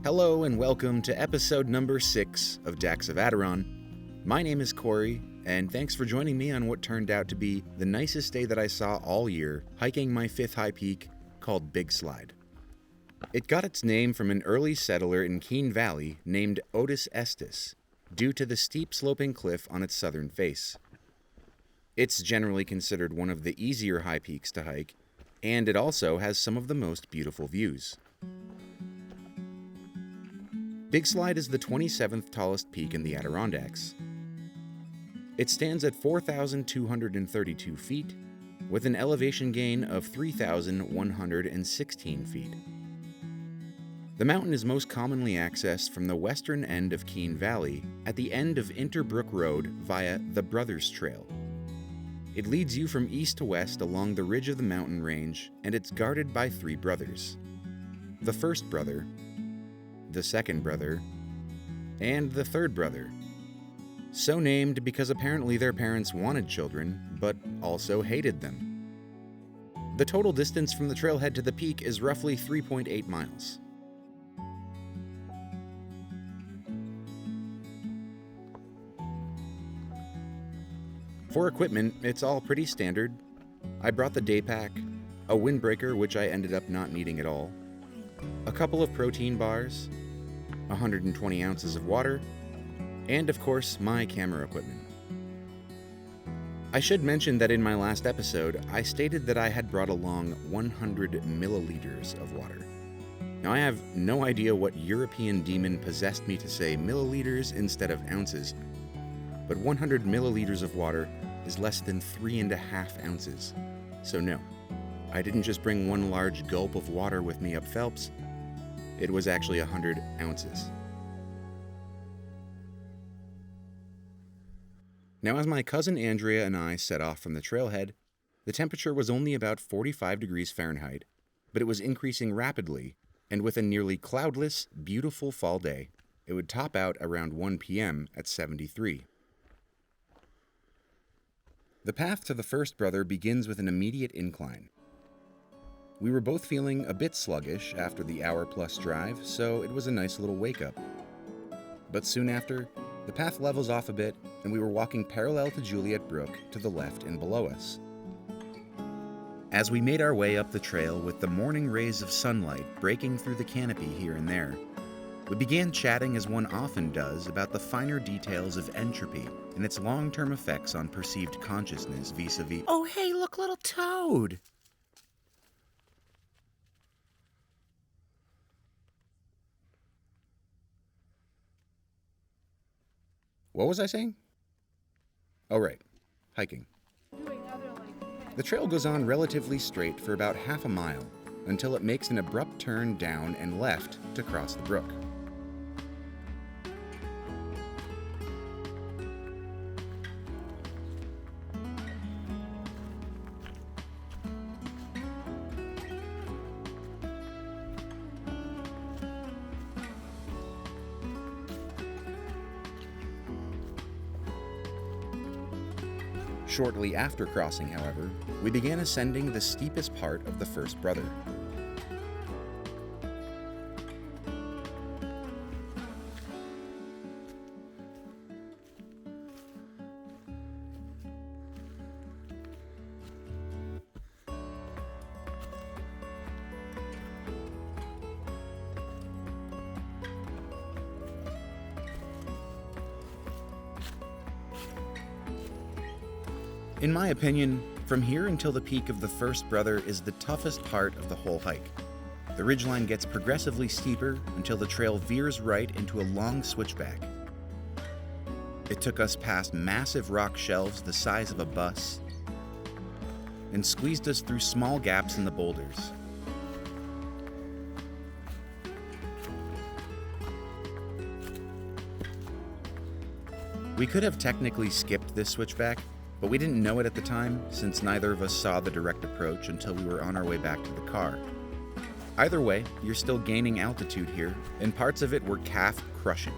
Hello and welcome to episode number 6 of Dax of Adiron. My name is Corey, and thanks for joining me on what turned out to be the nicest day that I saw all year, hiking my 5th high peak called Big Slide. It got its name from an early settler in Keene Valley named Otis Estes, due to the steep sloping cliff on its southern face. It's generally considered one of the easier high peaks to hike, and it also has some of the most beautiful views. Big Slide is the 27th tallest peak in the Adirondacks. It stands at 4,232 feet, with an elevation gain of 3,116 feet. The mountain is most commonly accessed from the western end of Keene Valley at the end of Interbrook Road via the Brothers Trail. It leads you from east to west along the ridge of the mountain range, and it's guarded by 3 brothers. The first brother, the second brother, and the third brother. So named because apparently their parents wanted children, but also hated them. The total distance from the trailhead to the peak is roughly 3.8 miles. For equipment, it's all pretty standard. I brought the day pack, a windbreaker which I ended up not needing at all, a couple of protein bars, 120 ounces of water, and of course, my camera equipment. I should mention that in my last episode, I stated that I had brought along 100 milliliters of water. Now I have no idea what European demon possessed me to say milliliters instead of ounces, but 100 milliliters of water is less than 3.5 ounces. So no, I didn't just bring one large gulp of water with me up Phelps. It was actually 100 ounces. Now, as my cousin Andrea and I set off from the trailhead, the temperature was only about 45 degrees Fahrenheit, but it was increasing rapidly, and with a nearly cloudless, beautiful fall day, it would top out around 1 p.m. at 73. The path to the first brother begins with an immediate incline. We were both feeling a bit sluggish after the hour-plus drive, so it was a nice little wake-up. But soon after, the path levels off a bit, and we were walking parallel to Juliet Brook to the left and below us. As we made our way up the trail with the morning rays of sunlight breaking through the canopy here and there, we began chatting as one often does about the finer details of entropy and its long-term effects on perceived consciousness vis-a-vis, "Oh hey, look, little toad!" What was I saying? Oh, right. Hiking. The trail goes on relatively straight for about half a mile until it makes an abrupt turn down and left to cross the brook. Shortly after crossing, however, we began ascending the steepest part of the first brother. In my opinion, from here until the peak of the first brother is the toughest part of the whole hike. The ridgeline gets progressively steeper until the trail veers right into a long switchback. It took us past massive rock shelves the size of a bus and squeezed us through small gaps in the boulders. We could have technically skipped this switchback, but we didn't know it at the time since neither of us saw the direct approach until we were on our way back to the car. Either way, you're still gaining altitude here, and parts of it were calf-crushing.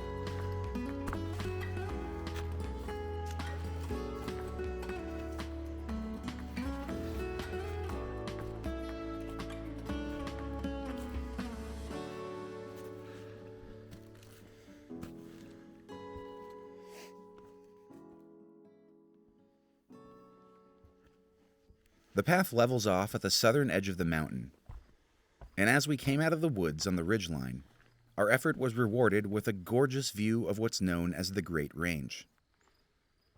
The path levels off at the southern edge of the mountain, and as we came out of the woods on the ridgeline, our effort was rewarded with a gorgeous view of what's known as the Great Range.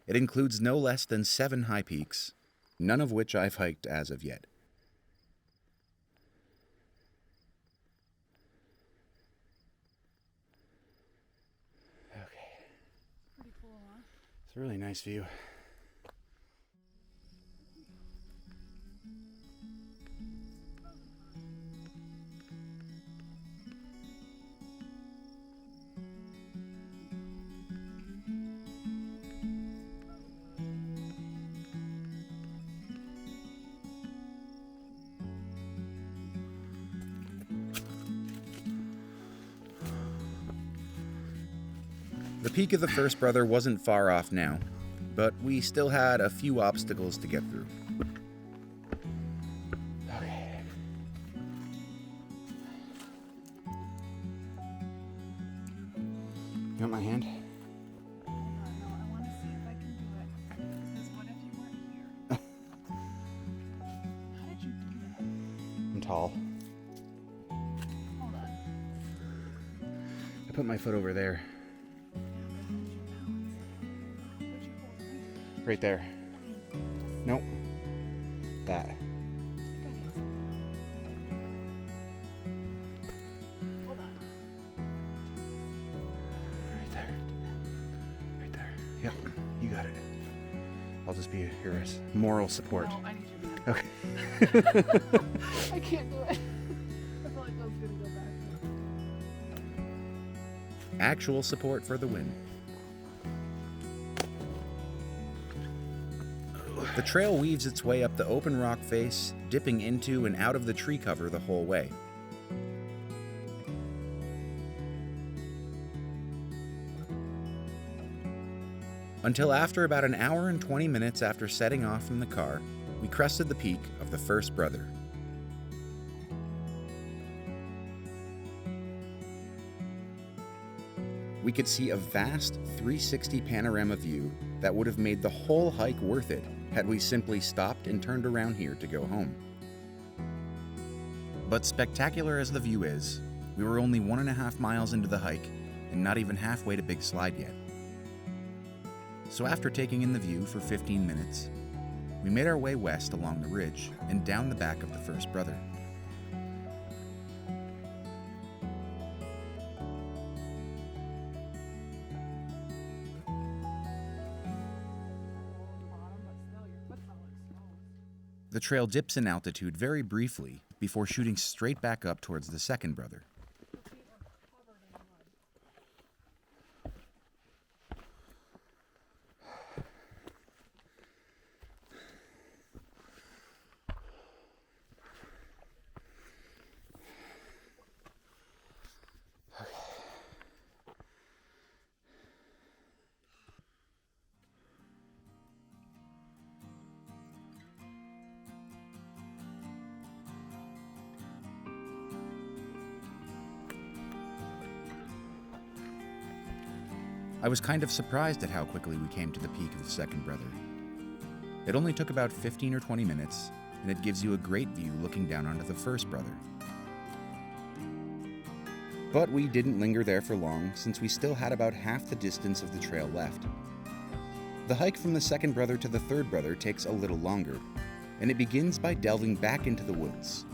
It includes no less than 7 high peaks, none of which I've hiked as of yet. Okay. Pretty cool, huh? It's a really nice view. The peak of the first brother wasn't far off now, but we still had a few obstacles to get through. Okay. You want my hand? No, I want to see if I can do it. Because what if you weren't here? How did you do that? I'm tall. Hold on. I put my foot over there. Right there. Nope. That. Hold on. Right there. Right there. Yep. You got it. I'll just be your moral support. No, I need your hand. Okay. I can't do it. I feel like I was gonna go back. Actual support for the win. The trail weaves its way up the open rock face, dipping into and out of the tree cover the whole way. Until after about an hour and 20 minutes after setting off from the car, we crested the peak of the first brother. We could see a vast 360 panorama view that would have made the whole hike worth it had we simply stopped and turned around here to go home. But spectacular as the view is, we were only 1.5 miles into the hike and not even halfway to Big Slide yet. So after taking in the view for 15 minutes, we made our way west along the ridge and down the back of the first brother. The trail dips in altitude very briefly before shooting straight back up towards the second brother. I was kind of surprised at how quickly we came to the peak of the second brother. It only took about 15 or 20 minutes, and it gives you a great view looking down onto the first brother. But we didn't linger there for long, since we still had about half the distance of the trail left. The hike from the second brother to the third brother takes a little longer, and it begins by delving back into the woods.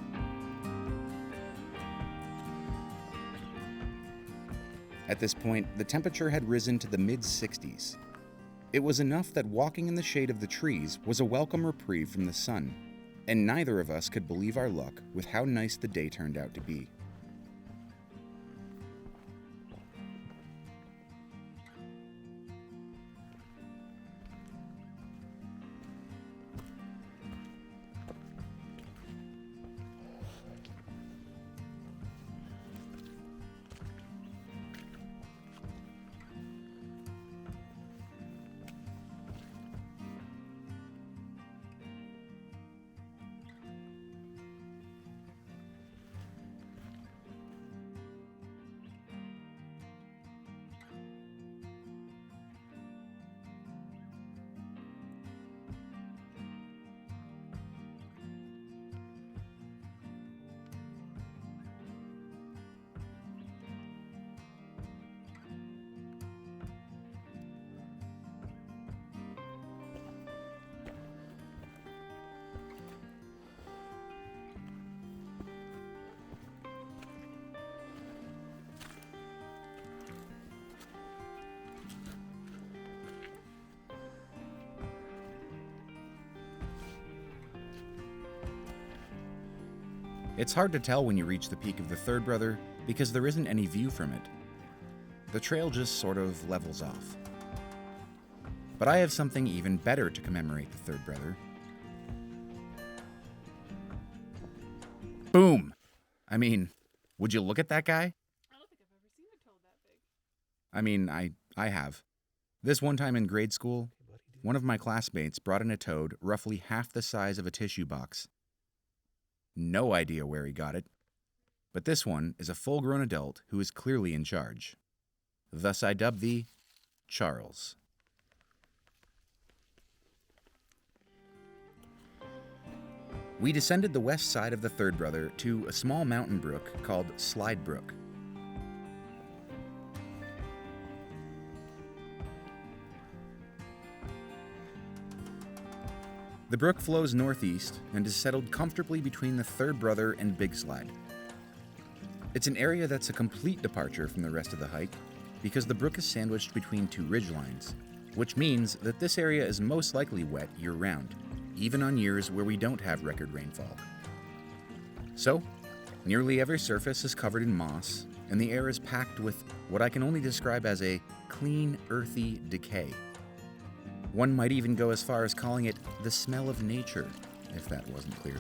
At this point, the temperature had risen to the mid-60s. It was enough that walking in the shade of the trees was a welcome reprieve from the sun, and neither of us could believe our luck with how nice the day turned out to be. It's hard to tell when you reach the peak of the Third Brother because there isn't any view from it. The trail just sort of levels off. But I have something even better to commemorate the Third Brother. Boom! I mean, would you look at that guy? I don't think I've ever seen a toad that big. I mean, I have. This one time in grade school, one of my classmates brought in a toad roughly half the size of a tissue box. No idea where he got it, but this one is a full-grown adult who is clearly in charge. Thus I dub thee Charles. We descended the west side of the Third Brother to a small mountain brook called Slide Brook. The brook flows northeast and is settled comfortably between the Third Brother and Big Slide. It's an area that's a complete departure from the rest of the hike because the brook is sandwiched between two ridgelines, which means that this area is most likely wet year-round, even on years where we don't have record rainfall. So, nearly every surface is covered in moss, and the air is packed with what I can only describe as a clean, earthy decay. One might even go as far as calling it the smell of nature, if that wasn't clear.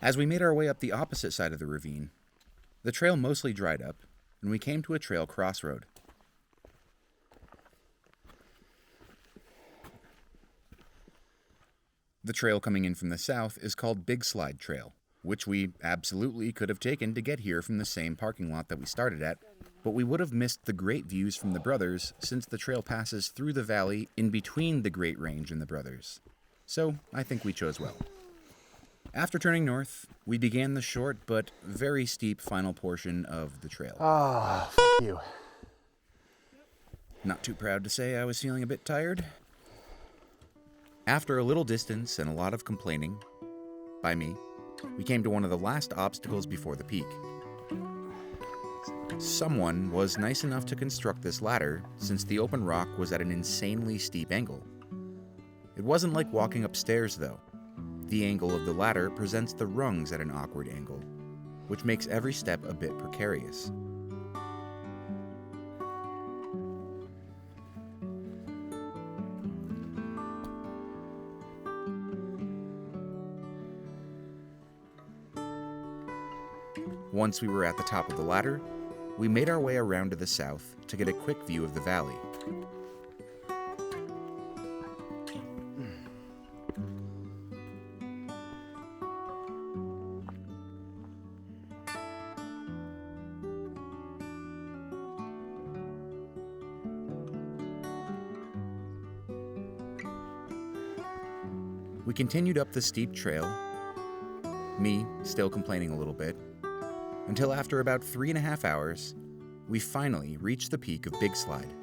As we made our way up the opposite side of the ravine, the trail mostly dried up, and we came to a trail crossroad. The trail coming in from the south is called Big Slide Trail, which we absolutely could have taken to get here from the same parking lot that we started at, but we would have missed the great views from the Brothers since the trail passes through the valley in between the Great Range and the Brothers. So I think we chose well. After turning north, we began the short but very steep final portion of the trail. You. Not too proud to say I was feeling a bit tired. After a little distance and a lot of complaining, by me, we came to one of the last obstacles before the peak. Someone was nice enough to construct this ladder since the open rock was at an insanely steep angle. It wasn't like walking upstairs though. The angle of the ladder presents the rungs at an awkward angle, which makes every step a bit precarious. Once we were at the top of the ladder, we made our way around to the south to get a quick view of the valley. We continued up the steep trail, me still complaining a little bit, until after about 3.5 hours, we finally reached the peak of Big Slide.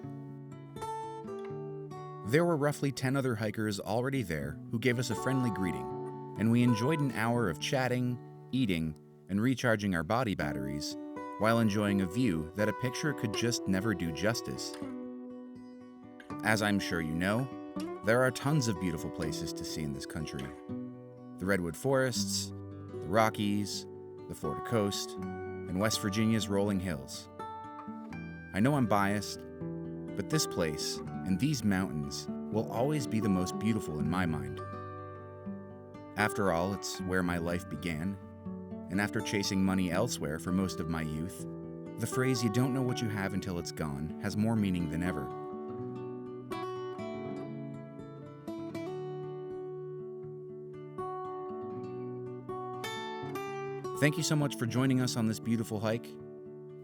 There were roughly 10 other hikers already there who gave us a friendly greeting, and we enjoyed an hour of chatting, eating, and recharging our body batteries while enjoying a view that a picture could just never do justice. As I'm sure you know, there are tons of beautiful places to see in this country. The redwood forests, the Rockies, the Florida coast, and West Virginia's rolling hills. I know I'm biased, but this place and these mountains will always be the most beautiful in my mind. After all, it's where my life began, and after chasing money elsewhere for most of my youth, the phrase "you don't know what you have until it's gone" has more meaning than ever. Thank you so much for joining us on this beautiful hike.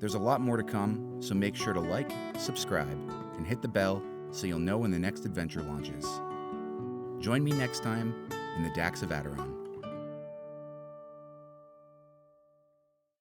There's a lot more to come, so make sure to like, subscribe, and hit the bell so you'll know when the next adventure launches. Join me next time in the Dax of Adiron.